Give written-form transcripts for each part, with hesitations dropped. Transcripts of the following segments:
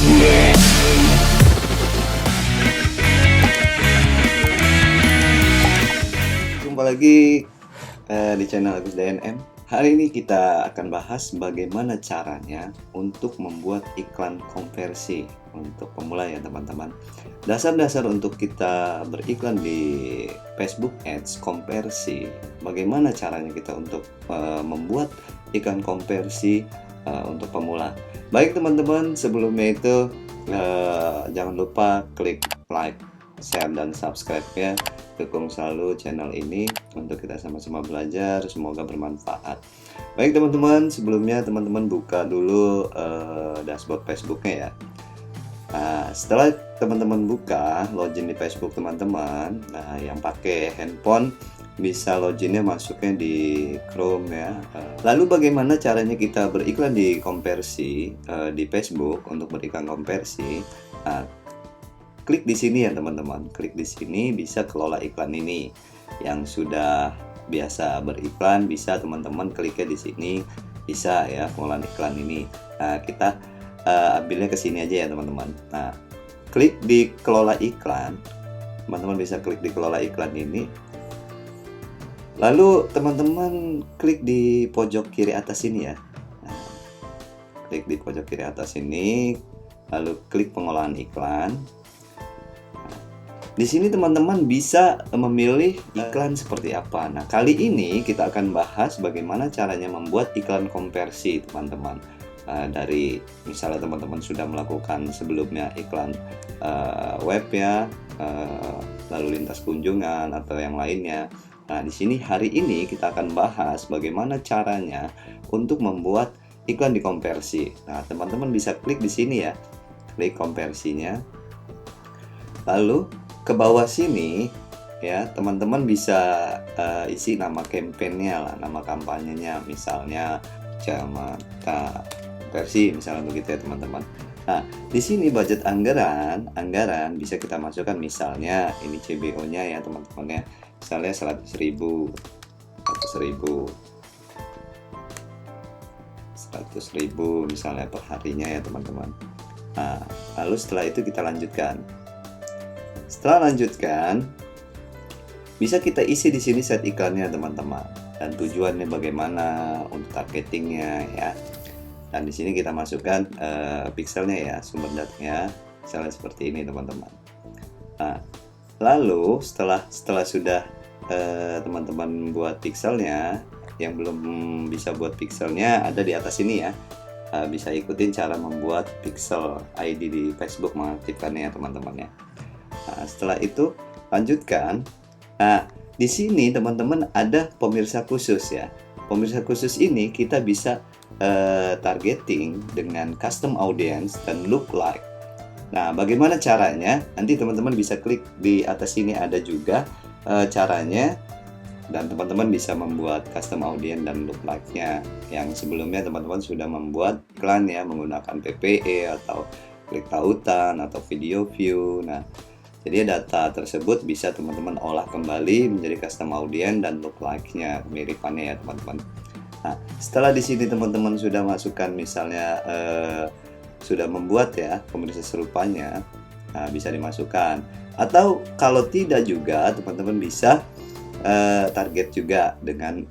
Jumpa lagi di channel Agus DNM. Hari ini kita akan bahas bagaimana caranya untuk membuat iklan konversi untuk pemula ya teman-teman. Dasar-dasar untuk kita beriklan di Facebook Ads konversi. Bagaimana caranya kita untuk membuat iklan konversi untuk pemula. Baik teman-teman, sebelumnya itu jangan lupa klik like, share, dan subscribe ya. Dukung selalu channel ini untuk kita sama-sama belajar, semoga bermanfaat. Baik teman-teman, sebelumnya teman-teman buka dulu dashboard Facebooknya ya. Nah, setelah teman-teman buka, login di Facebook teman-teman. Nah, yang pakai handphone bisa loginnya masuknya di Chrome ya. Lalu bagaimana caranya kita beriklan di konversi di Facebook untuk beriklan konversi? Nah, klik di sini ya teman-teman. Klik di sini bisa kelola iklan ini. Yang sudah biasa beriklan bisa teman-teman kliknya di sini, bisa ya pengelolaan iklan ini. Nah, kita ambilnya ke sini aja ya teman-teman. Nah, klik di kelola iklan. Teman-teman bisa klik di kelola iklan ini. Lalu teman-teman klik di pojok kiri atas ini ya. Nah, klik di pojok kiri atas ini, lalu klik pengolahan iklan. Di sini teman-teman bisa memilih iklan seperti apa. Nah, kali ini kita akan bahas bagaimana caranya membuat iklan konversi, teman-teman. Dari misalnya teman-teman sudah melakukan sebelumnya iklan web ya, lalu lintas kunjungan atau yang lainnya. Nah, di sini hari ini kita akan bahas bagaimana caranya untuk membuat iklan dikonversi. Nah, teman-teman bisa klik di sini ya. Klik konversinya. Lalu ke bawah sini ya teman-teman bisa isi nama kampanyenya lah, nama kampanyenya, misalnya Kacamata Konversi misalnya begitu ya teman-teman. Nah, di sini budget anggaran bisa kita masukkan, misalnya ini CBO-nya ya teman-teman ya, misalnya 100.000 misalnya per harinya ya teman-teman. Nah, lalu setelah itu kita lanjutkan. Setelah lanjutkan, bisa kita isi di sini set iklannya teman-teman, dan tujuannya bagaimana untuk targetingnya ya. Dan di sini kita masukkan pixelnya ya, sumber datanya, misalnya seperti ini teman-teman. Nah, lalu setelah sudah teman-teman buat pixelnya, yang belum bisa buat pixelnya ada di atas ini ya. Bisa ikutin cara membuat pixel ID di Facebook, mengaktifkannya ya teman-teman ya. Nah, setelah itu lanjutkan. Nah, di sini teman-teman ada pemirsa khusus ya. Pemirsa khusus ini kita bisa targeting dengan custom audience dan look like. Nah, bagaimana caranya? Nanti teman-teman bisa klik di atas sini, ada juga caranya, dan teman-teman bisa membuat custom audience dan look like-nya. Yang sebelumnya teman-teman sudah membuat iklan ya menggunakan PPE atau klik tautan atau video view. Nah, jadi data tersebut bisa teman-teman olah kembali menjadi custom audience dan look like-nya, kemiripannya ya teman-teman. Nah, setelah di sini teman-teman sudah masukkan, misalnya sudah membuat ya pemirsa serupanya, nah, bisa dimasukkan. Atau kalau tidak juga teman-teman bisa target juga dengan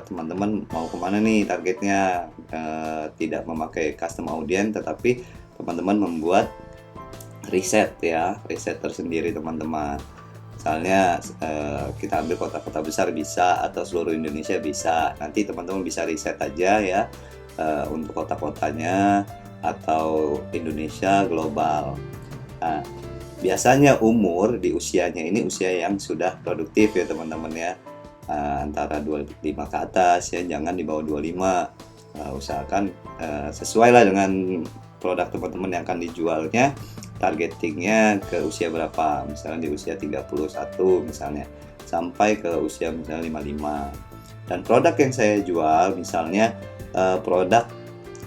teman-teman mau kemana nih targetnya, tidak memakai custom audience tetapi teman-teman membuat riset ya, riset tersendiri teman-teman. Misalnya kita ambil kota-kota besar bisa, atau seluruh Indonesia bisa. Nanti teman-teman bisa riset aja ya untuk kota-kotanya atau Indonesia global. Nah, biasanya umur di usianya ini usia yang sudah produktif ya teman-teman ya, antara 25 ke atas ya, jangan di bawah 25. Usahakan sesuai lah dengan produk teman-teman yang akan dijualnya, targetingnya ke usia berapa, misalnya di usia 31 misalnya sampai ke usia misalnya 55. Dan produk yang saya jual misalnya produk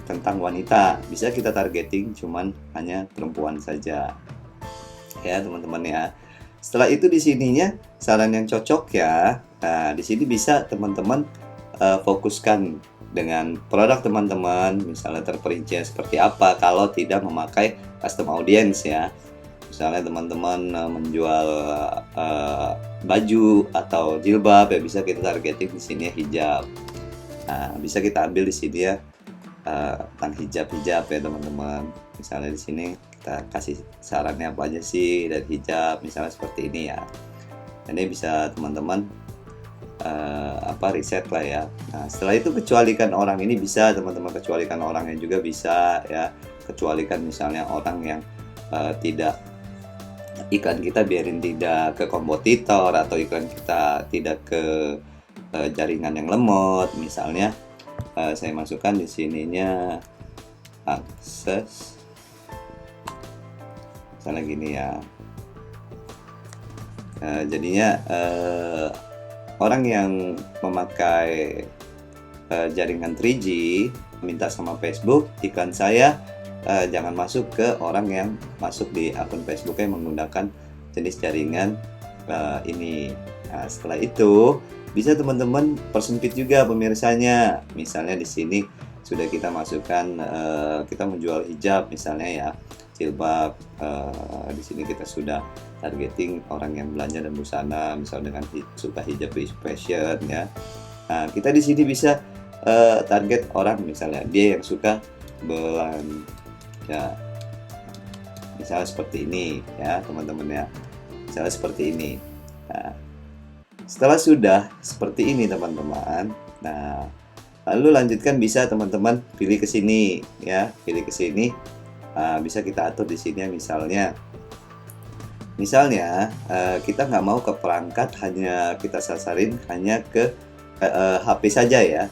tentang wanita, bisa kita targeting cuman hanya perempuan saja ya teman-teman ya. Setelah itu di sininya saran yang cocok ya. Nah, di sini bisa teman-teman fokuskan dengan produk teman-teman, misalnya terperinci seperti apa kalau tidak memakai custom audience ya. Misalnya teman-teman menjual baju atau jilbab ya, bisa kita targeting di sini ya, hijab. Nah, bisa kita ambil di sini ya tentang hijab ya teman-teman. Misalnya di sini kita kasih sarannya apa aja sih dari hijab, misalnya seperti ini ya. Ini bisa teman-teman riset lah ya. Nah, setelah itu kecualikan orang, ini bisa teman-teman kecualikan orangnya juga bisa ya. Kecualikan misalnya orang yang tidak, iklan kita biarin tidak ke kompetitor, atau iklan kita tidak ke jaringan yang lemot. Misalnya saya masukkan di sininya akses, misalnya gini ya. Jadinya orang yang memakai jaringan 3G minta sama Facebook, iklan saya jangan masuk ke orang yang masuk di akun Facebook yang menggunakan jenis jaringan ini. Nah, setelah itu bisa teman-teman persempit juga pemirsanya. Misalnya di sini sudah kita masukkan kita menjual hijab misalnya ya, jilbab. Di sini kita sudah targeting orang yang belanja dan busana, misalnya dengan suka hijab fashion ya. Nah, kita di sini bisa target orang, misalnya dia yang suka belanja, misalnya seperti ini ya teman-teman ya, misalnya seperti ini. Nah, setelah sudah seperti ini teman-teman, nah lalu lanjutkan, bisa teman-teman pilih ke sini ya, pilih ke sini. Bisa kita atur di sini misalnya kita nggak mau ke perangkat, hanya kita sasarin hanya ke HP saja ya,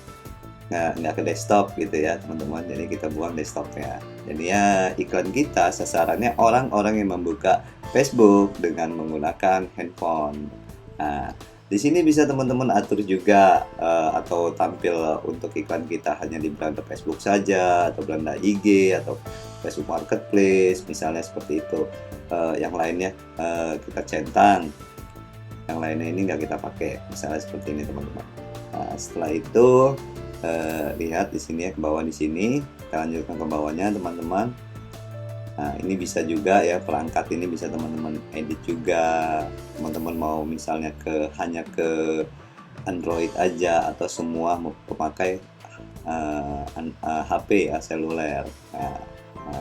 nggak ke desktop gitu ya teman-teman. Jadi kita buang desktopnya. Jadi ya iklan kita sasarannya orang-orang yang membuka Facebook dengan menggunakan handphone. Nah, di sini bisa teman-teman atur juga atau tampil untuk iklan kita hanya di beranda Facebook saja, atau beranda IG, atau Facebook Marketplace, misalnya seperti itu. Yang lainnya kita centang, yang lainnya ini nggak kita pakai, misalnya seperti ini teman-teman. Nah, setelah itu lihat di sini ya, ke bawah di sini, kita lanjutkan ke bawahnya teman-teman. Nah, ini bisa juga ya, perangkat ini bisa teman-teman edit juga. Teman-teman mau misalnya hanya ke Android aja, atau semua memakai HP ya, seluler. Nah,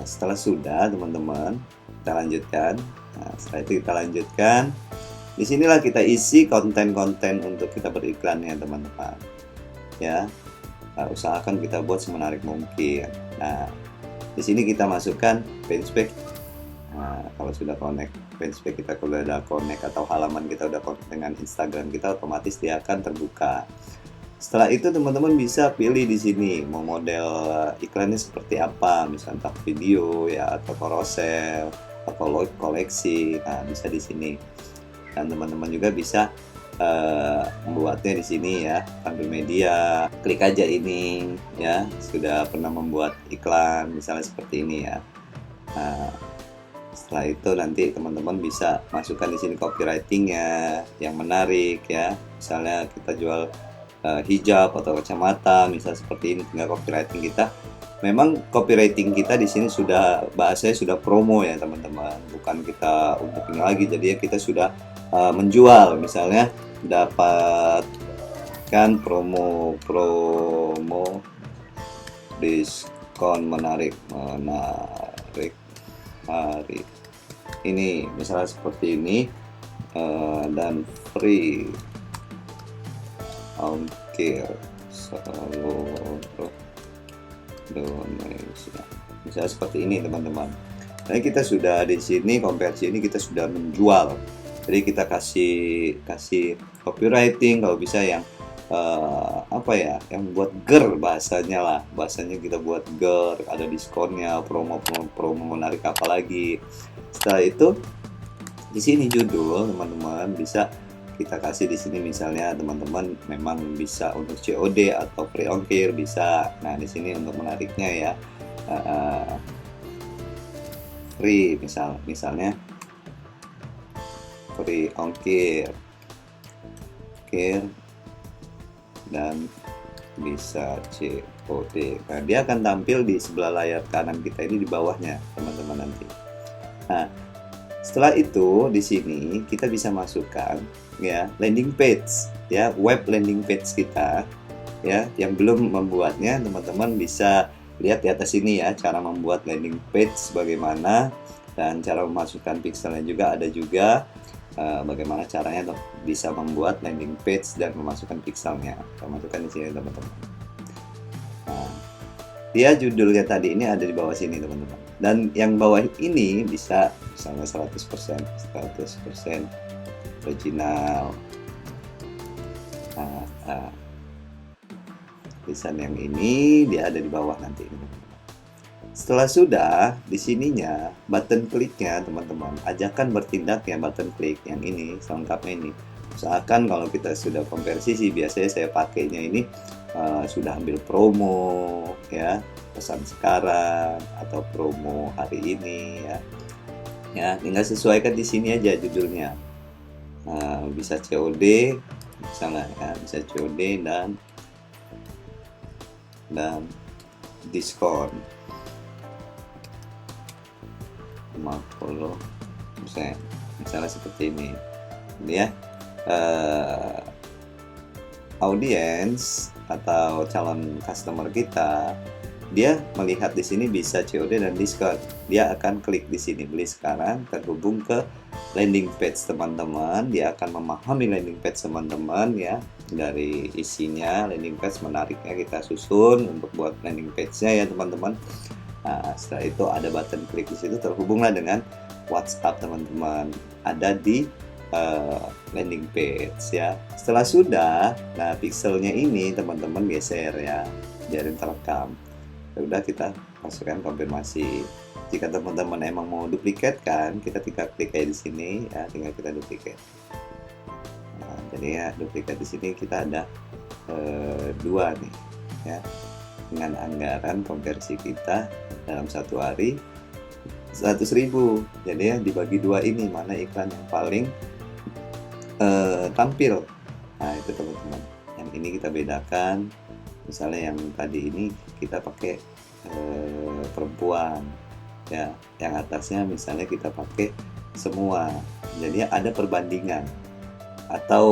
setelah sudah teman-teman, kita lanjutkan. Nah, setelah itu kita lanjutkan. Disinilah kita isi konten-konten untuk kita beriklan ya teman-teman. Ya, usahakan kita buat semenarik mungkin. Nah, di sini kita masukkan fanspage. Nah, kalau sudah connect fanspage kita, kalau sudah connect atau halaman kita udah connect dengan Instagram kita, otomatis dia akan terbuka. Setelah itu teman-teman bisa pilih di sini mau model iklannya seperti apa, misalnya video ya, atau carousel, atau live koleksi. Nah, bisa di sini. Dan teman-teman juga bisa membuatnya di sini ya, tampil media, klik aja ini ya, sudah pernah membuat iklan misalnya seperti ini ya. Nah, setelah itu nanti teman-teman bisa masukkan di sini copywritingnya yang menarik ya, misalnya kita jual hijab atau kacamata, misalnya seperti ini. Tinggal copywriting kita, memang copywriting kita di sini sudah bahasanya sudah promo ya teman-teman, bukan kita untuk ini lagi. Jadi kita sudah menjual, misalnya dapatkan promo diskon menarik hari ini, misalnya seperti ini, dan free ongkir seluruh Indonesia, misalnya seperti ini teman-teman. Nah, kita sudah di sini konversi ini kita sudah menjual. Jadi kita kasih copywriting, kalau bisa yang yang buat ger bahasanya lah, bahasanya kita buat ger, ada diskonnya, promo menarik apa lagi. Setelah itu di sini judul teman-teman bisa kita kasih di sini, misalnya teman-teman memang bisa untuk COD atau free ongkir bisa. Nah, di sini untuk menariknya ya free, misalnya free ongkir dan bisa COD. Nah, dia akan tampil di sebelah layar kanan kita ini di bawahnya, teman-teman nanti. Nah, setelah itu di sini kita bisa masukkan ya landing page ya, web landing page kita ya. Yang belum membuatnya, teman-teman bisa lihat di atas ini ya, cara membuat landing page bagaimana, dan cara memasukkan pixelnya juga ada juga. Bagaimana caranya untuk bisa membuat landing page dan memasukkan pixelnya, kita masukkan di sini teman-teman. Nah, dia judulnya tadi ini ada di bawah sini teman-teman, dan yang bawah ini bisa misalnya 100% original. Tulisan yang ini dia ada di bawah nanti teman-teman. Setelah sudah, di sininya button kliknya teman-teman, ajakan bertindak ya, button klik yang ini selengkapnya ini. Usahakan kalau kita sudah konversi sih, biasanya saya pakainya ini sudah ambil promo ya, pesan sekarang atau promo hari ini ya. Ya, tinggal sesuaikan di sini aja judulnya. Bisa COD misalnya ya, bisa COD dan diskon 50% misalnya seperti ini ya. Audiens atau calon customer kita, dia melihat di sini bisa COD dan diskon, dia akan klik di sini beli sekarang, terhubung ke landing page teman-teman. Dia akan memahami landing page teman-teman ya, dari isinya landing page, menariknya kita susun untuk buat landing page-nya ya teman-teman. Nah, setelah itu ada button klik di situ, terhubunglah dengan WhatsApp teman-teman, ada di landing page ya. Setelah sudah, nah pixelnya ini teman-teman geser ya, biarin terekam. Sudah, kita masukkan konfirmasi. Jika teman-teman emang mau duplikat kan, kita tinggal klik kayak di sini ya, tinggal kita duplikat. Nah, jadi ya duplikat di sini kita ada 2 nih ya, dengan anggaran konversi kita dalam satu hari 100.000. Jadi ya dibagi 2 ini, mana iklan yang paling tampil. Nah itu teman-teman, yang ini kita bedakan. Misalnya yang tadi ini kita pakai perempuan ya, yang atasnya misalnya kita pakai semua, jadi ada perbandingan atau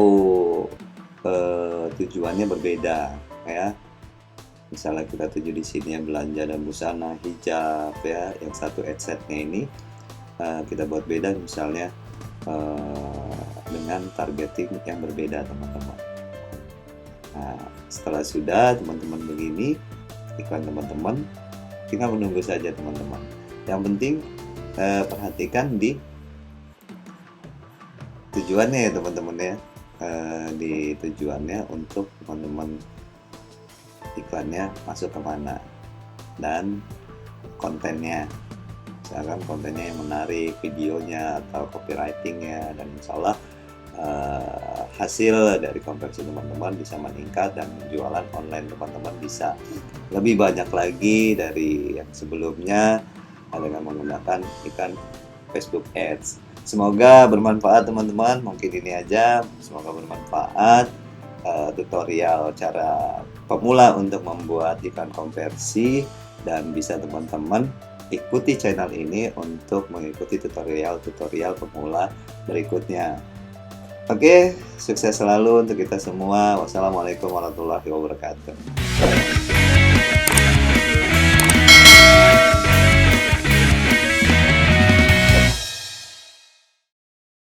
tujuannya berbeda ya. Misalnya kita tuju di sini yang belanja dan busana, hijab ya, yang satu headsetnya ini kita buat beda misalnya dengan targeting yang berbeda teman-teman. Nah, setelah sudah teman-teman begini iklan teman-teman, tinggal menunggu saja teman-teman. Yang penting perhatikan di tujuannya ya teman-teman ya, di tujuannya untuk teman-teman iklannya masuk kemana, dan kontennya, misalkan kontennya yang menarik, videonya atau copywritingnya, dan insya Allah hasil dari konversi teman-teman bisa meningkat dan jualan online teman-teman bisa lebih banyak lagi dari yang sebelumnya dengan menggunakan iklan Facebook Ads. Semoga bermanfaat teman-teman, mungkin ini aja, semoga bermanfaat tutorial cara pemula untuk membuat iklan konversi, dan bisa teman-teman ikuti channel ini untuk mengikuti tutorial-tutorial pemula berikutnya. Oke, sukses selalu untuk kita semua. Wassalamualaikum warahmatullahi wabarakatuh.